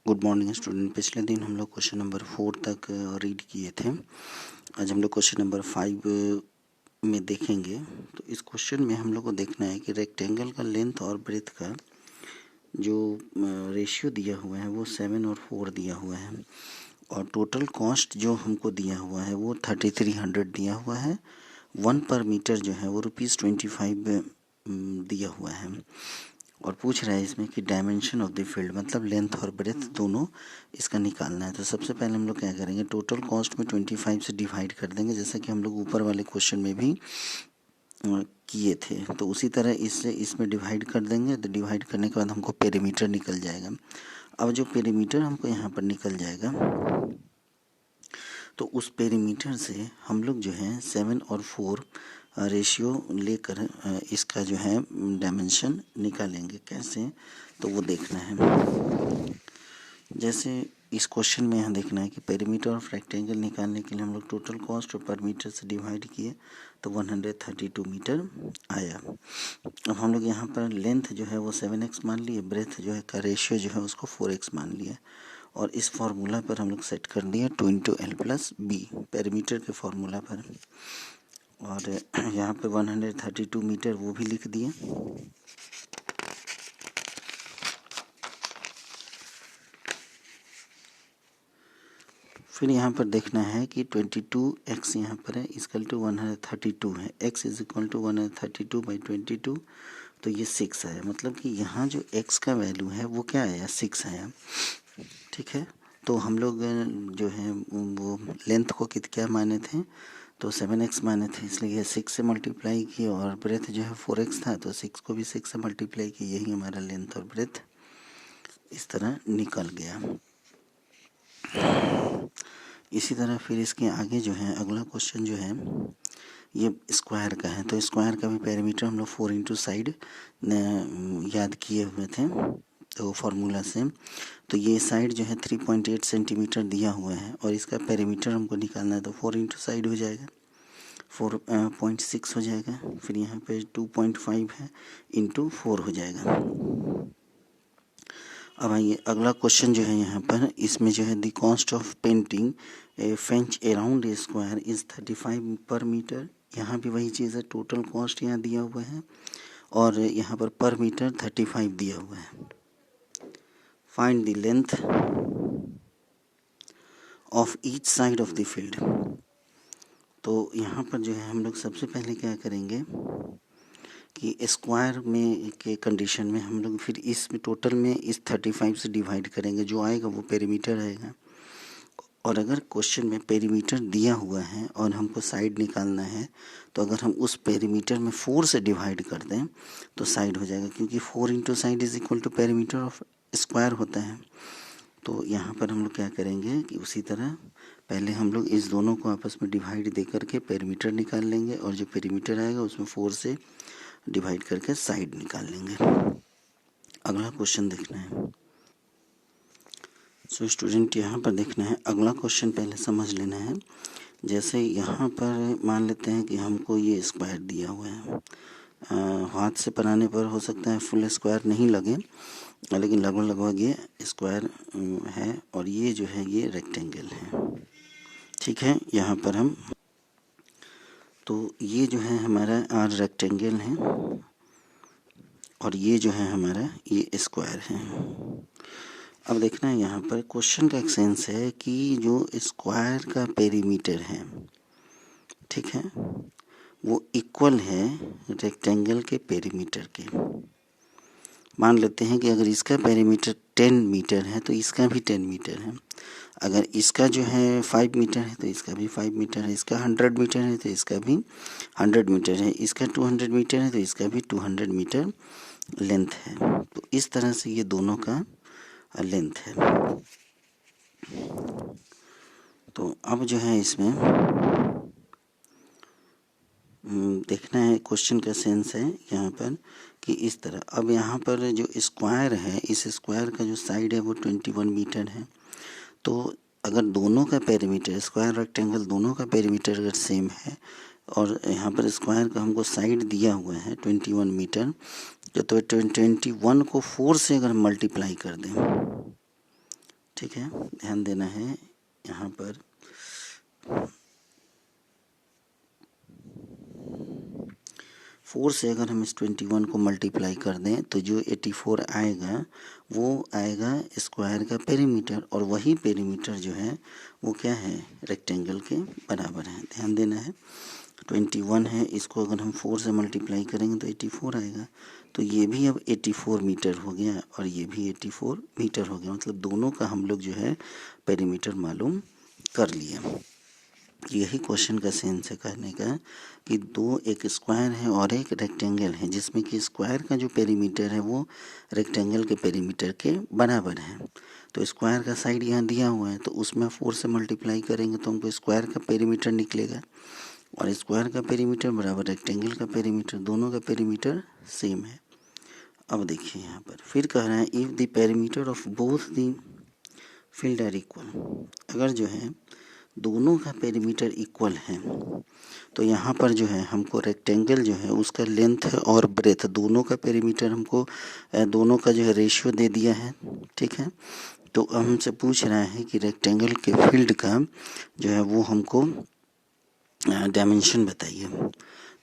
Good morning student. पिछले दिन हम लोग क्वेश्चन नंबर 4 तक रीड किए थे। आज हम लोग क्वेश्चन नंबर 5 में देखेंगे। तो इस क्वेश्चन में हम लोग को देखना है कि रेक्टेंगल का लेंथ और ब्रेथ का जो रेशियो दिया हुआ है वो 7 और 4 दिया हुआ है, और टोटल कॉस्ट जो हमको दिया हुआ है वो 3300 दिया हुआ है। 1 पर मीटर जो है वो ₹25 दिया हुआ है, और पूछ रहा है इसमें कि डायमेंशन ऑफ द फील्ड मतलब लेंथ और ब्रेथ दोनों इसका निकालना है। तो सबसे पहले हम लोग क्या करेंगे, टोटल कॉस्ट में 25 से डिवाइड कर देंगे, जैसा कि हम लोग ऊपर वाले क्वेश्चन में भी किए थे। तो उसी तरह इससे इसमें डिवाइड कर देंगे। तो डिवाइड करने के बाद हमको पेरीमीटर निकल जाएगा। अब जो पेरीमीटर हमको यहाँ पर निकल जाएगा, तो उस पेरीमीटर से हम लोग जो है 7 और 4 रेशियो लेकर इसका जो है डायमेंशन निकालेंगे। कैसे, तो वो देखना है। जैसे इस क्वेश्चन में यहाँ देखना है कि पेरीमीटर ऑफ रेक्टेंगल निकालने के लिए हम लोग टोटल कॉस्ट और पर मीटर से डिवाइड किए तो 132 मीटर आया। अब हम लोग यहाँ पर लेंथ जो है वो 7x मान लिए, ब्रेथ जो है का रेशियो जो है उसको 4x मान लिया, और इस फार्मूला पर हम लोग सेट कर दिया 2 × L+B पेरीमीटर के फार्मूला पर, और यहाँ पे 132 मीटर वो भी लिख दिए। फिर यहाँ पर देखना है कि 22x यहाँ पर है इक्वल टू 132 है, x इज इक्वल टू 132/22, तो ये 6 आया। मतलब कि यहाँ जो x का वैल्यू है वो क्या आया, 6 आया। ठीक है, तो हम लोग जो है वो लेंथ को क्या माने थे, तो 7x माने थे, इसलिए 6 से मल्टीप्लाई किए, और ब्रेथ जो है 4x था तो 6 को भी 6 से मल्टीप्लाई किए, यही हमारा लेंथ और ब्रेथ इस तरह निकल गया। इसी तरह फिर इसके आगे जो है अगला क्वेश्चन जो है ये स्क्वायर का है। तो स्क्वायर का भी पेरीमीटर हम लोग 4 × साइड याद किए हुए थे तो फार्मूला से। तो ये साइड जो है 3.8 सेंटीमीटर दिया हुआ है, और इसका पेरीमीटर हमको निकालना है, तो 4 × साइड हो जाएगा 4.6 हो जाएगा। फिर यहाँ पे 2.5 है इंटू 4 हो जाएगा। अब आइए अगला क्वेश्चन जो है यहाँ पर, इसमें जो है the cost of painting A French around a square is 35 पर मीटर। यहाँ भी वही चीज़ है, टोटल कॉस्ट यहाँ दिया हुआ है, और यहाँ पर पर मीटर 35 दिया हुआ है। Find the length of each side of the field. तो यहाँ पर जो है हम लोग सबसे पहले क्या करेंगे कि स्क्वायर में के कंडीशन में हम लोग फिर इसमें टोटल में इस 35 से डिवाइड करेंगे, जो आएगा वो पेरीमीटर आएगा। और अगर क्वेश्चन में पेरीमीटर दिया हुआ है और हमको साइड निकालना है, तो अगर हम उस पेरीमीटर में 4 से डिवाइड कर दें तो साइड हो जाएगा, क्योंकि 4 × side is equal to perimeter of square होता है। तो यहाँ पर हम लोग क्या करेंगे कि उसी तरह पहले हम लोग इस दोनों को आपस में डिवाइड दे करके पेरीमीटर निकाल लेंगे, और जो पेरीमीटर आएगा उसमें 4 से डिवाइड करके साइड निकाल लेंगे। अगला क्वेश्चन देखना है। सो स्टूडेंट यहाँ पर देखना है, अगला क्वेश्चन पहले समझ लेना है। जैसे यहाँ पर मान लेते हैं कि हमको ये स्क्वायर दिया हुआ है, हाथ से बनाने पर हो सकता है फुल स्क्वायर नहीं लगे, लेकिन लगभग लगभग ये स्क्वायर है, और ये जो है ये रेक्टेंगल है। ठीक है, यहाँ पर हम तो ये जो है हमारा रेक्टेंगल है, और ये जो है हमारा ये स्क्वायर है। अब देखना है यहाँ पर क्वेश्चन का एक सेंस है कि जो स्क्वायर का पेरीमीटर है, ठीक है, वो इक्वल है रेक्टेंगल के पेरीमीटर के। मान लेते हैं कि अगर इसका पेरीमीटर 10 मीटर है तो इसका भी 10 मीटर है, अगर इसका जो है 5 मीटर है तो इसका भी 5 मीटर है, इसका 100 मीटर है तो इसका भी 100 मीटर है, इसका 200 मीटर है तो इसका भी 200 मीटर लेंथ है। तो इस तरह से ये दोनों का लेंथ है। तो अब जो है इसमें देखना है, क्वेश्चन का सेंस है यहाँ पर कि इस तरह। अब यहाँ पर जो स्क्वायर है, इस स्क्वायर का जो साइड है वो 21 मीटर है। तो अगर दोनों का पेरीमीटर, स्क्वायर रेक्टेंगल दोनों का पेरीमीटर अगर सेम है, और यहाँ पर स्क्वायर का हमको साइड दिया हुआ है 21 मीटर, तो 21 को 4 से अगर मल्टीप्लाई कर दें ठीक है, ध्यान देना है यहाँ पर। फोर से अगर हम इस 21 को मल्टीप्लाई कर दें तो जो 84 आएगा वो आएगा स्क्वायर का पेरीमीटर, और वही पेरीमीटर जो है वो क्या है, रेक्टेंगल के बराबर है। ध्यान देना है, 21 है, इसको अगर हम 4 से मल्टीप्लाई करेंगे तो 84 आएगा। तो ये भी अब 84 मीटर हो गया और ये भी 84 मीटर हो गया, मतलब दोनों का हम लोग जो है पेरीमीटर मालूम कर लिए। यही क्वेश्चन का सेंस है कहने का कि दो, एक स्क्वायर है और एक रेक्टेंगल है, जिसमें कि स्क्वायर का जो पेरीमीटर है वो रेक्टेंगल के पेरीमीटर के बराबर है। तो स्क्वायर का साइड यहाँ दिया हुआ है, तो उसमें 4 से मल्टीप्लाई करेंगे तो हमको स्क्वायर का पेरीमीटर निकलेगा, और स्क्वायर का पेरीमीटर बराबर रेक्टेंगल का पेरीमीटर, दोनों का पेरीमीटर सेम है। अब देखिए यहाँ पर फिर कह रहा है if the perimeter of both the field are equal, अगर जो है दोनों का पेरीमीटर इक्वल है तो यहाँ पर जो है हमको रेक्टेंगल जो है उसका लेंथ और ब्रेथ दोनों का पेरीमीटर हमको दोनों का जो है रेशियो दे दिया है, ठीक है। तो हमसे पूछ रहा है कि रेक्टेंगल के फील्ड का जो है वो हमको डायमेंशन बताइए।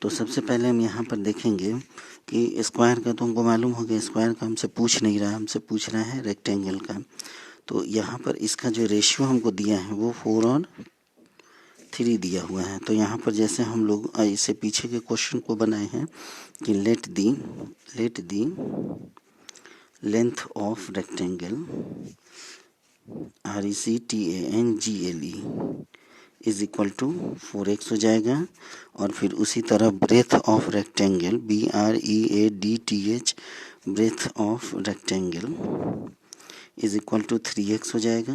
तो सबसे पहले हम यहाँ पर देखेंगे कि स्क्वायर का तो हमको मालूम हो गया, स्क्वायर का हमसे पूछ नहीं रहा, हमसे पूछ रहा है रेक्टेंगल का। तो यहाँ पर इसका जो रेशियो हमको दिया है वो 4 और 3 दिया हुआ है। तो यहाँ पर जैसे हम लोग इसे पीछे के क्वेश्चन को बनाए हैं कि let the length of rectangle RECTANGLE is equal to 4x हो जाएगा, और फिर उसी तरह breadth of rectangle BREADTH breadth of rectangle is equal to 3x हो जाएगा,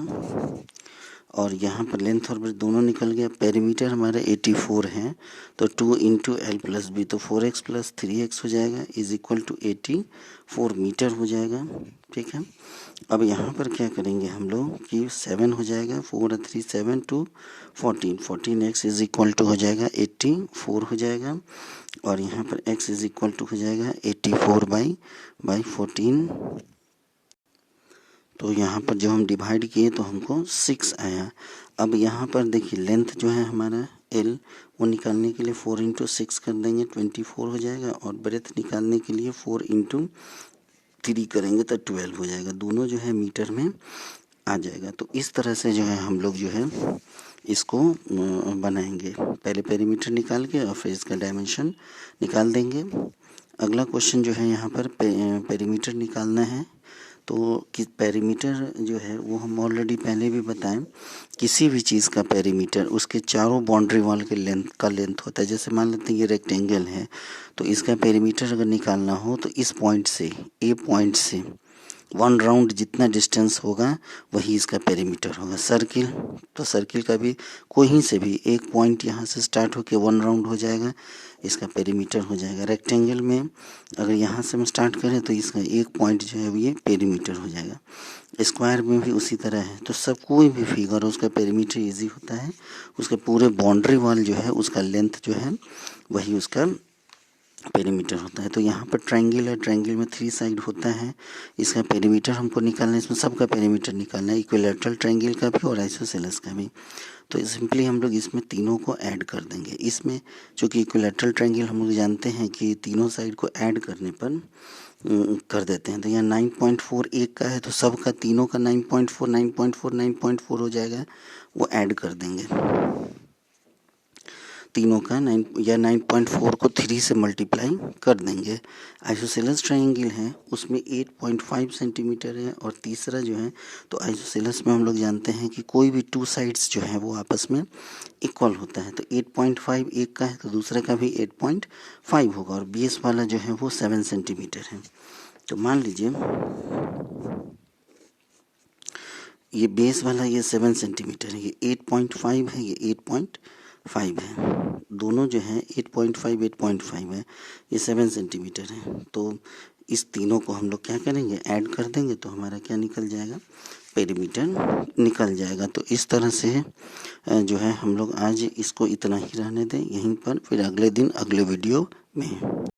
और यहाँ पर लेंथ और ब्रेथ दोनों निकल गया। पेरीमीटर हमारा 84 है तो 2 इंटू L प्लस बी, तो 4x प्लस 3x हो जाएगा इज इक्वल टू 84 मीटर हो जाएगा, ठीक है। अब यहाँ पर क्या करेंगे हम लोग कि 7 हो जाएगा, 4 और 3 7 2 14, 14x इज इक्वल टू हो जाएगा 84 हो जाएगा, और यहाँ पर x इज इक्वल टू हो जाएगा 84 बाई 14। तो यहाँ पर जब हम डिवाइड किए तो हमको 6 आया। अब यहाँ पर देखिए लेंथ जो है हमारा L वो निकालने के लिए 4 इंटू 6 कर देंगे 24 हो जाएगा, और ब्रेथ निकालने के लिए 4 इंटू 3 करेंगे तो 12 हो जाएगा, दोनों जो है मीटर में आ जाएगा। तो इस तरह से जो है हम लोग जो है इसको बनाएंगे, पहले पेरीमीटर निकाल के और फिर इसका डायमेंशन निकाल देंगे। अगला क्वेश्चन जो है यहाँ पर पेरीमीटर निकालना है। तो कि पेरीमीटर जो है वो हम ऑलरेडी पहले भी बताएं, किसी भी चीज़ का पेरीमीटर उसके चारों बाउंड्री वॉल के लेंथ होता है। जैसे मान लेते हैं ये रेक्टेंगल है, तो इसका पेरीमीटर अगर निकालना हो तो इस पॉइंट से, ए पॉइंट से 1 राउंड जितना डिस्टेंस होगा वही इसका पेरीमीटर होगा। सर्किल, तो सर्किल का भी कोई से भी एक पॉइंट यहाँ से स्टार्ट होकर 1 राउंड हो जाएगा, इसका पेरीमीटर हो जाएगा। रेक्टेंगल में अगर यहाँ से हम स्टार्ट करें तो इसका एक पॉइंट जो है ये पेरीमीटर हो जाएगा। स्क्वायर में भी उसी तरह है, तो सब कोई भी फिगर उसका पेरीमीटर इजी होता है, उसके पूरे बाउंड्री वॉल जो है उसका लेंथ जो है वही उसका पेरीमीटर होता है। तो यहाँ पर ट्रायंगल है, ट्रायंगल में 3 साइड होता है, इसका पेरीमीटर हमको निकालना है, इसमें सबका पेरीमीटर निकालना है, इक्विलैटरल ट्रायंगल का भी और आइसोसेलेस का भी। तो सिंपली हम लोग इसमें तीनों को ऐड कर देंगे। इसमें चूँकि इक्विलैटरल ट्रायंगल हम लोग जानते हैं कि तीनों साइड को ऐड करने पर कर देते हैं। तो यहाँ 9.4 एक का है तो सबका तीनों का 9.4 9.4 9.4 हो जाएगा, वो ऐड कर देंगे तीनों का 9 या 9.4 को 3 से मल्टीप्लाई कर देंगे। आइसोसेलेस ट्रायंगल है उसमें 8.5 सेंटीमीटर है, और तीसरा जो है तो आइसोसेलेस में हम लोग जानते हैं कि कोई भी 2 साइड्स जो है वो आपस में इक्वल होता है। तो 8.5 एक का है तो दूसरे का भी 8.5 होगा, और बेस वाला जो है वो 7 सेंटीमीटर है। तो मान लीजिए ये बेस वाला ये 7 सेंटीमीटर है, ये 8.5 है, ये 8.5 है, दोनों जो है 8.5 8.5 है, ये 7 सेंटीमीटर है। तो इस तीनों को हम लोग क्या करेंगे, ऐड कर देंगे, तो हमारा क्या निकल जाएगा, पेरीमीटर निकल जाएगा। तो इस तरह से जो है हम लोग आज इसको इतना ही रहने दें यहीं पर, फिर अगले दिन अगले वीडियो में।